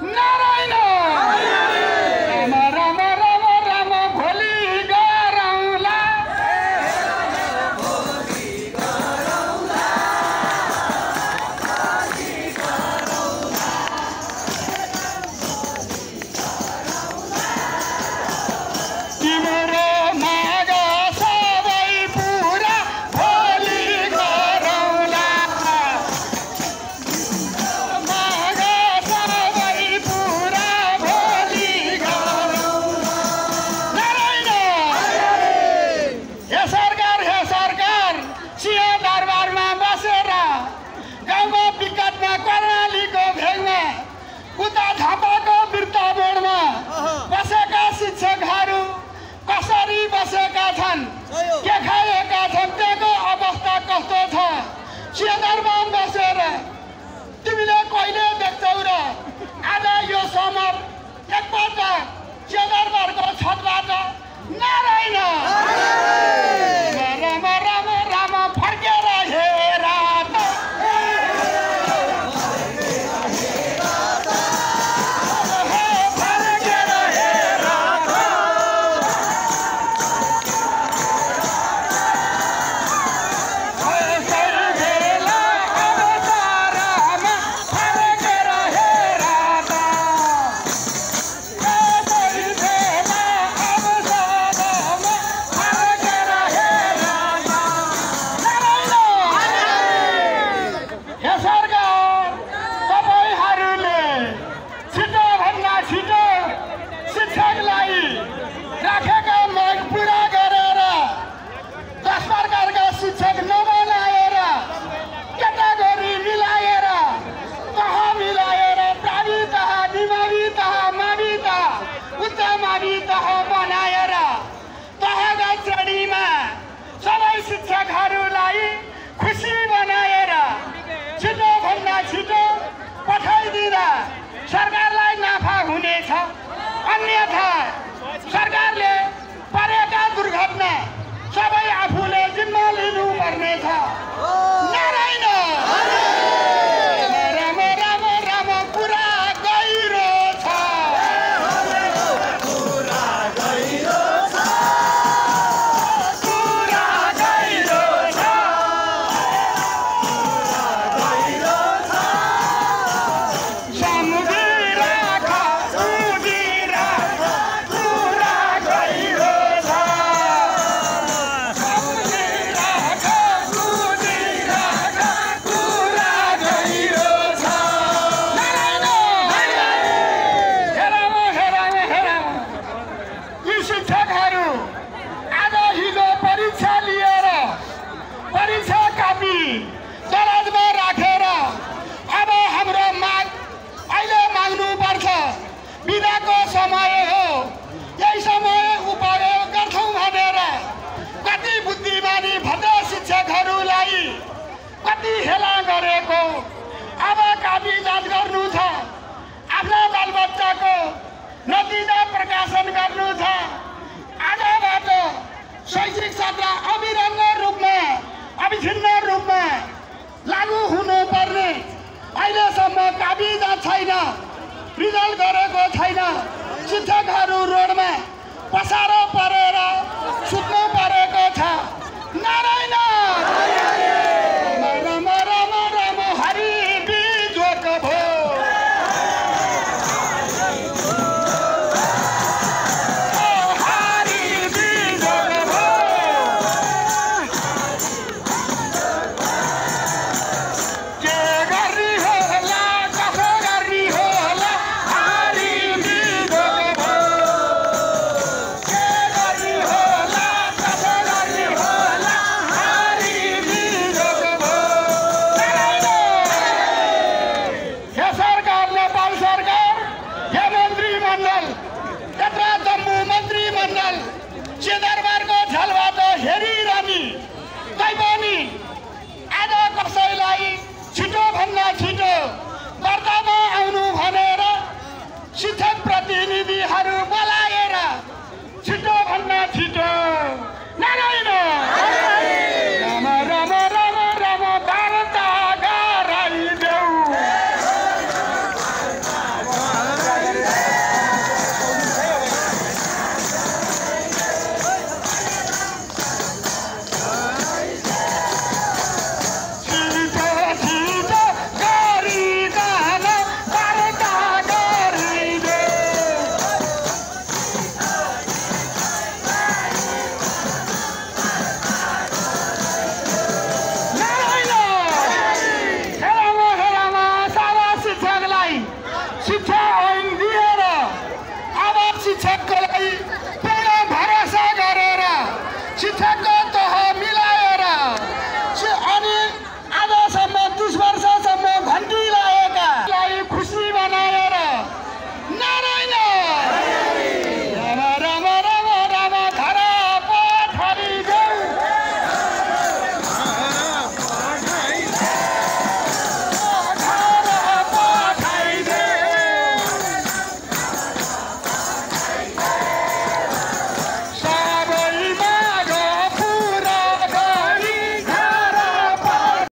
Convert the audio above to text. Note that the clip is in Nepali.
नारायण राम राम राम राम भोलि गरौला तिम्रो माग सबै पुरा भोलि गरौला माग सबै पुरा भोलि गरौला नारायण हे सरकार सिंह दरबारमा बसेर गाउँको विकटमा कर्णालीको भेगमा उता झापाको वृत्तमोडमा बसेका शिक्षकहरू कसरी बसेका छन् के खाएका छन् त्यहाँको अवस्था कस्तो छ सिंहदरबारमा बसेर तिमीले कहिले देख्छौ र आज यो समर एकपल्ट सिंहदरबारको छतबाट नारायण राम राम राम फर्केर हेर त बनाएर तहका श्रेणीमा सबै शिक्षकहरूलाई खुसी बनाएर छिटोभन्दा छिटो पठाइदिँदा सरकारलाई नाफा हुनेछ अन्यथा सरकारले परेका दुर्घटना सबै आफूले जिम्मा लिनुपर्नेछ नारायण राम राम राम कुरा गहिरो छ समय हो यही समय उपयोग गर्छौं भनेर कति बुद्धिमानी भद्र शिक्षकहरूलाई कति हेला गरेको अब काबी जाँच गर्नु छ आफ्ना बालबच्चाको नतिजा प्रकाशन गर्नु छ आजबाट शैक्षिक सत्र अविच्छिन्न रूपमा लागू हुनुपर्ने अहिलेसम्म काबी जाँच छैन रिजल्ट गरेको छैन शिक्षकहरू रोडमा पसारो परेर सुत्नु परेको छ नारायण राम राम राम हरि बिजोक भो हरि बिजोक भो के गरी भन्दा छिटो वार्तामा आउनु भनेर शिक्षक प्रतिनिधिहरू